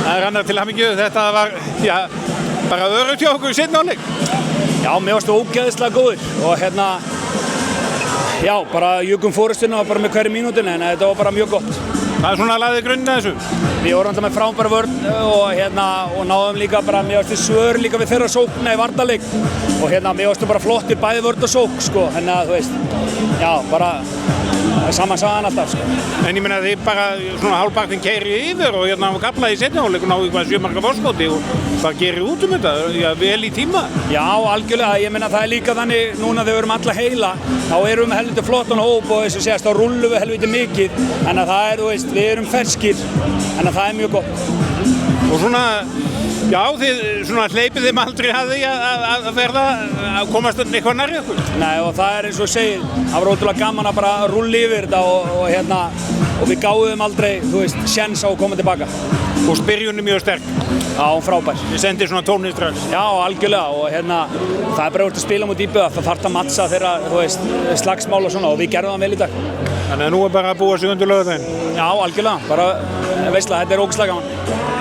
Það annar til hamingju, þetta var, já, bara öruggt hjá okkur í seinni hálfleik. Já, mér varst ógeðslega góður og já, bara jugum fórustuna bara með hverju mínútinni en þetta var bara mjög gott. Það svona lagði grunninn að þessu? Við vorum alltaf með frábæra vörn og náðum líka bara, mér varst svör líka við þeirra sókna í varnarleik og mér varst bara flottir bæði vörn og sók, sko, þú veist, já, bara saman sagan alltaf, sko. En ég meina þið bara svona hálfpartinn keyrið yfir og kallaði í seinni hálfleik og náðu eitthvað 7 marka forskoti og hvað gerir út þetta, já, vel í tíma? Já, algjörlega, ég meina það líka þannig, núna þegar við erum alla heila, þá erum við með helviti flottan hóp og eins og segast, þá rullum við helviti mikið, en að það þú veist, við erum ferskir, en að það mjög gott. Og svona, já, þið svona hleypið þeim aldrei að því að verða, að komast eitthvað nærri okkur? Nei, og það eins og segir, það var ótrúlega gaman að bara rulli yfir þetta og við gáðum aldrei, þú veist, sjens á að koma tilbaka. Og byrjunin mjög sterk? Já, frábær. Þið sendir svona tónið strax? Já, algjörlega, og það bara úr að spila mútið íbjöða, það þarf að mattsa þeirra, þú veist, slagsmál og svona, og við gerðum það vel í dag. Þannig að nú bara að búa sig undir laugardaginn? Já, algjörlega, bara veistla, þetta ógeðslega gaman.